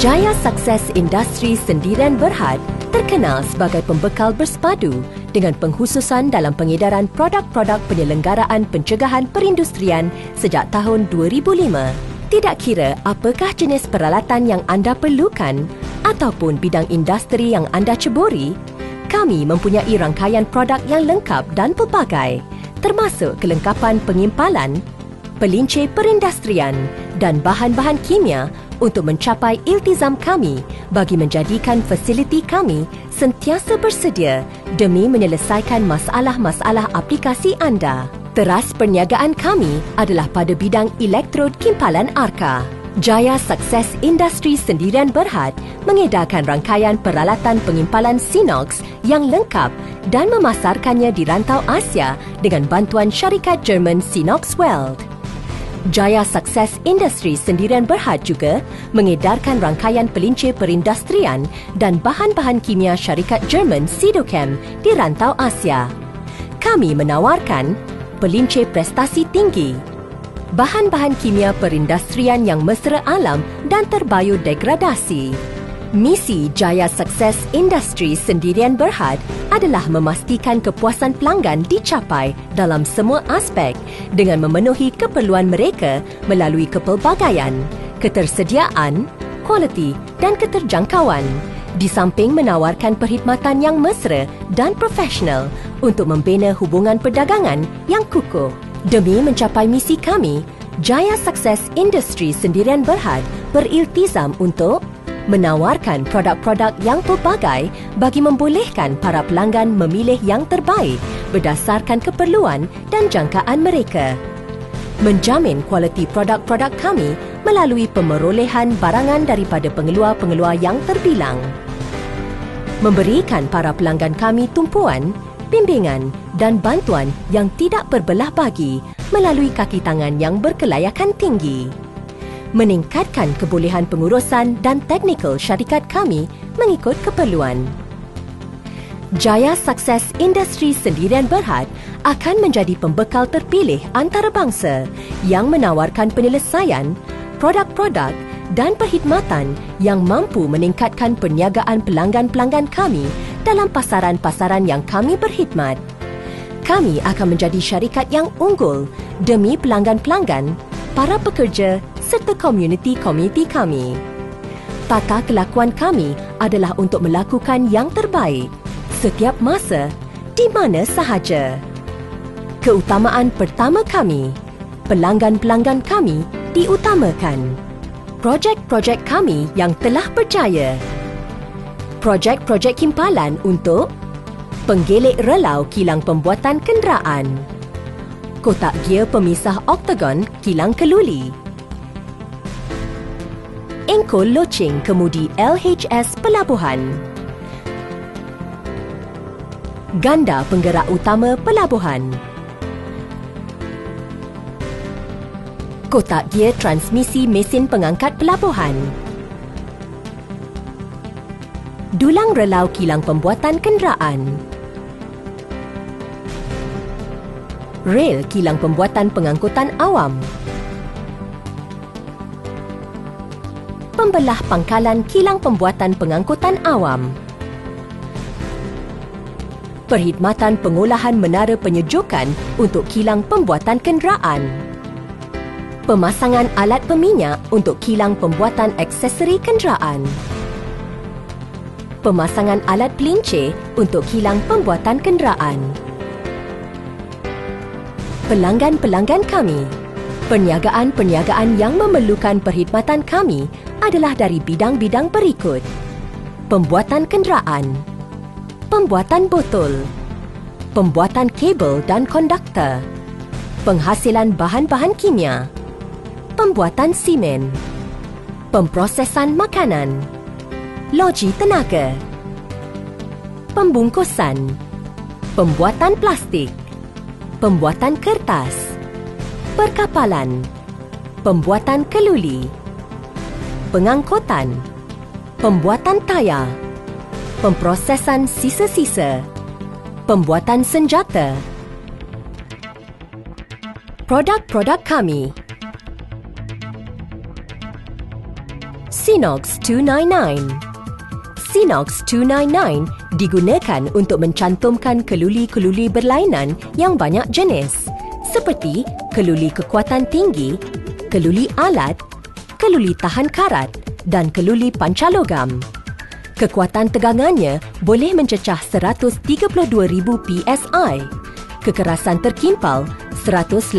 Jaya Sukses Industri Sendirian Berhad terkenal sebagai pembekal bersepadu dengan pengkhususan dalam pengedaran produk-produk penyelenggaraan pencegahan perindustrian sejak tahun 2005. Tidak kira apakah jenis peralatan yang anda perlukan ataupun bidang industri yang anda ceburi, kami mempunyai rangkaian produk yang lengkap dan pelbagai, termasuk kelengkapan pengimpalan, pelincir perindustrian dan bahan-bahan kimia untuk mencapai iltizam kami bagi menjadikan fasiliti kami sentiasa bersedia demi menyelesaikan masalah-masalah aplikasi anda. Teras perniagaan kami adalah pada bidang elektrod kimpalan arka. Jaya Sukses Industri Sendirian Berhad mengedarkan rangkaian peralatan pengimpalan Sinox yang lengkap dan memasarkannya di rantau Asia dengan bantuan syarikat Jerman Sinox Weld. Jaya Sukses Industri Sendirian Berhad juga mengedarkan rangkaian pelincir perindustrian dan bahan-bahan kimia syarikat Jerman Sidochem di rantau Asia. Kami menawarkan pelincir prestasi tinggi, bahan-bahan kimia perindustrian yang mesra alam dan terbiodegradasi. Misi Jaya Sukses Industri Sendirian Berhad adalah memastikan kepuasan pelanggan dicapai dalam semua aspek dengan memenuhi keperluan mereka melalui kepelbagaian, ketersediaan, kualiti dan keterjangkauan, di samping menawarkan perkhidmatan yang mesra dan profesional untuk membina hubungan perdagangan yang kukuh. Demi mencapai misi kami, Jaya Sukses Industri Sendirian Berhad beriltizam untuk menawarkan produk-produk yang pelbagai bagi membolehkan para pelanggan memilih yang terbaik berdasarkan keperluan dan jangkaan mereka. Menjamin kualiti produk-produk kami melalui pemerolehan barangan daripada pengeluar-pengeluar yang terbilang. Memberikan para pelanggan kami tumpuan, bimbingan dan bantuan yang tidak berbelah bagi melalui kaki tangan yang berkelayakan tinggi. Meningkatkan kebolehan pengurusan dan teknikal syarikat kami mengikut keperluan. Jaya Sukses Industri Sendirian Berhad akan menjadi pembekal terpilih antarabangsa yang menawarkan penyelesaian, produk-produk dan perkhidmatan yang mampu meningkatkan perniagaan pelanggan-pelanggan kami dalam pasaran-pasaran yang kami berkhidmat. Kami akan menjadi syarikat yang unggul demi pelanggan-pelanggan, para pekerja serta komuniti-komuniti kami. Tata kelakuan kami adalah untuk melakukan yang terbaik setiap masa, di mana sahaja. Keutamaan pertama kami, pelanggan-pelanggan kami diutamakan. Projek-projek kami yang telah berjaya. Projek-projek kimpalan untuk penggelik relau kilang pembuatan kenderaan, kotak gear pemisah oktagon kilang keluli, engkol loceng kemudi LHS pelabuhan, ganda penggerak utama pelabuhan, kotak gear transmisi mesin pengangkat pelabuhan, dulang relau kilang pembuatan kenderaan, rel kilang pembuatan pengangkutan awam, pembelah pangkalan kilang pembuatan pengangkutan awam, perkhidmatan pengolahan menara penyejukan untuk kilang pembuatan kenderaan, pemasangan alat peminyak untuk kilang pembuatan aksesori kenderaan, pemasangan alat pelincir untuk kilang pembuatan kenderaan. Pelanggan-pelanggan kami, perniagaan-perniagaan yang memerlukan perkhidmatan kami adalah dari bidang-bidang berikut: pembuatan kenderaan, pembuatan botol, pembuatan kabel dan konduktor, penghasilan bahan-bahan kimia, pembuatan simen, pemprosesan makanan, loji tenaga, pembungkusan, pembuatan plastik, pembuatan kertas, perkapalan, pembuatan keluli, pengangkutan, pembuatan tayar, pemprosesan sisa-sisa, pembuatan senjata. Produk-produk kami: Sinox 299. Sinox 299 digunakan untuk mencantumkan keluli-keluli berlainan yang banyak jenis seperti keluli kekuatan tinggi, keluli alat, keluli tahan karat dan keluli pancalogam. Kekuatan tegangannya boleh mencecah 132,000 PSI. Kekerasan terkimpal 186,000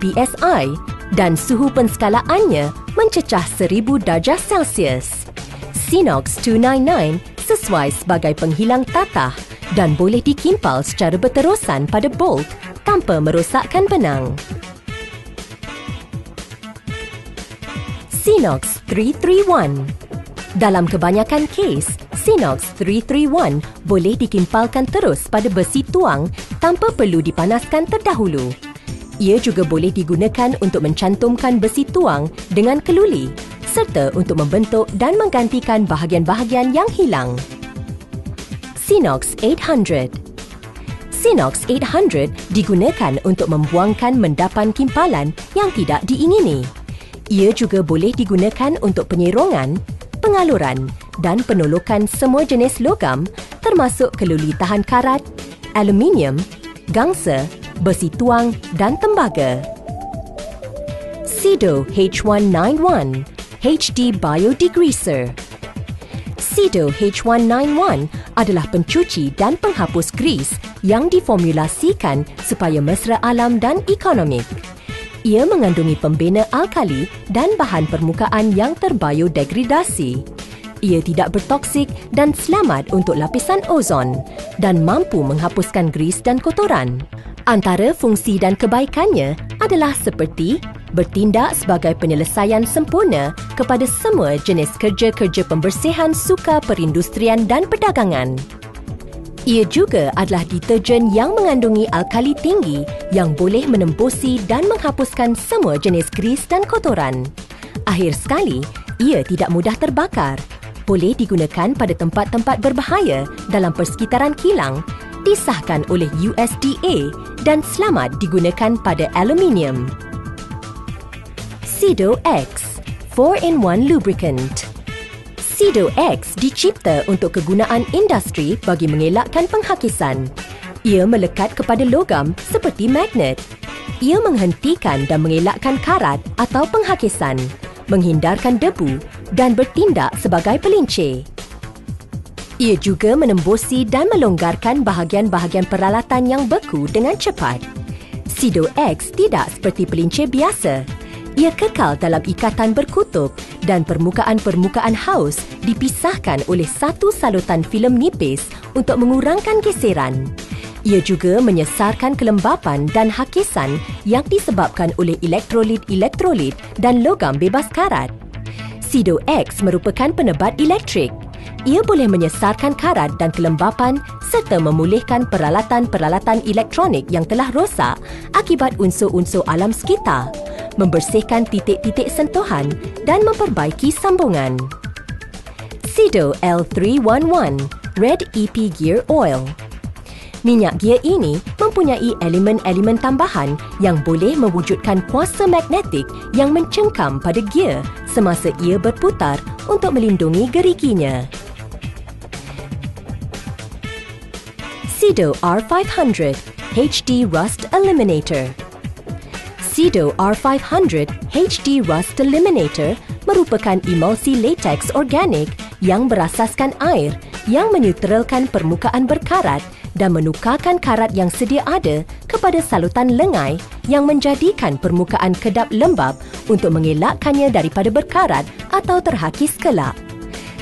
PSI dan suhu penskalaannya mencecah 1000 darjah Celsius. Sinox 299 sesuai sebagai penghilang tatah dan boleh dikimpal secara berterusan pada bolt tanpa merosakkan benang. Sinox 331. Dalam kebanyakan kes, Sinox 331 boleh dikimpalkan terus pada besi tuang tanpa perlu dipanaskan terdahulu. Ia juga boleh digunakan untuk mencantumkan besi tuang dengan keluli serta untuk membentuk dan menggantikan bahagian-bahagian yang hilang. Sinox 800. Sinox 800 digunakan untuk membuangkan mendapan kimpalan yang tidak diingini. Ia juga boleh digunakan untuk penyerongan, pengaluran dan penolokan semua jenis logam termasuk keluli tahan karat, aluminium, gangsa, besi tuang dan tembaga. Sido H191 HD Biodegreaser. Sido H191 adalah pencuci dan penghapus grease yang diformulasikan supaya mesra alam dan ekonomik. Ia mengandungi pembina alkali dan bahan permukaan yang terbiodegradasi. Ia tidak bertoksik dan selamat untuk lapisan ozon dan mampu menghapuskan grease dan kotoran. Antara fungsi dan kebaikannya adalah seperti bertindak sebagai penyelesaian sempurna kepada semua jenis kerja-kerja pembersihan suka perindustrian dan perdagangan. Ia juga adalah deterjen yang mengandungi alkali tinggi yang boleh menembusi dan menghapuskan semua jenis grease dan kotoran. Akhir sekali, ia tidak mudah terbakar, boleh digunakan pada tempat-tempat berbahaya dalam persekitaran kilang, disahkan oleh USDA dan selamat digunakan pada aluminium. Sido X 4-in-1 Lubricant. Sido X dicipta untuk kegunaan industri bagi mengelakkan penghakisan. Ia melekat kepada logam seperti magnet. Ia menghentikan dan mengelakkan karat atau penghakisan, menghindarkan debu dan bertindak sebagai pelincir. Ia juga menembusi dan melonggarkan bahagian-bahagian peralatan yang beku dengan cepat. Sido X tidak seperti pelincir biasa. Ia kekal dalam ikatan berkutub dan permukaan-permukaan haus dipisahkan oleh satu salutan filem nipis untuk mengurangkan geseran. Ia juga menyesarkan kelembapan dan hakisan yang disebabkan oleh elektrolit-elektrolit dan logam bebas karat. Sido X merupakan penebat elektrik. Ia boleh menyesarkan karat dan kelembapan serta memulihkan peralatan-peralatan elektronik yang telah rosak akibat unsur-unsur alam sekitar, membersihkan titik-titik sentuhan dan memperbaiki sambungan. Sido L311 Red EP Gear Oil. Minyak gear ini mempunyai elemen-elemen tambahan yang boleh mewujudkan kuasa magnetik yang mencengkam pada gear semasa ia berputar untuk melindungi geriginya. Sido R500 HD Rust Eliminator. Sido R500 HD Rust Eliminator merupakan emulsi latex organik yang berasaskan air yang menetralkan permukaan berkarat dan menukarkan karat yang sedia ada kepada salutan lengai yang menjadikan permukaan kedap lembap untuk mengelakkannya daripada berkarat atau terhakis kelak.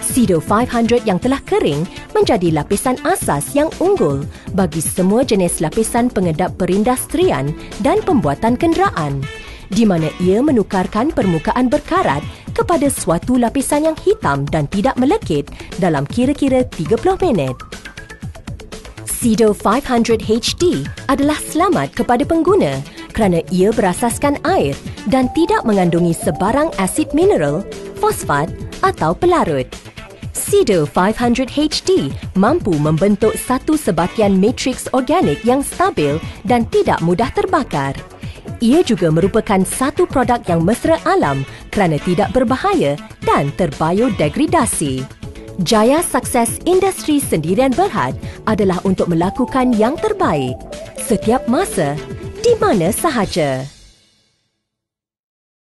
Sido 500 yang telah kering menjadi lapisan asas yang unggul bagi semua jenis lapisan pengedap perindustrian dan pembuatan kenderaan, di mana ia menukarkan permukaan berkarat kepada suatu lapisan yang hitam dan tidak melekit dalam kira-kira 30 minit. Sido 500 HD adalah selamat kepada pengguna kerana ia berasaskan air dan tidak mengandungi sebarang asid mineral, fosfat atau pelarut. Sido 500 HD mampu membentuk satu sebatian matriks organik yang stabil dan tidak mudah terbakar. Ia juga merupakan satu produk yang mesra alam kerana tidak berbahaya dan terbiodegradasi. Jaya sukses industri sendirian Berhad adalah untuk melakukan yang terbaik setiap masa, di mana sahaja.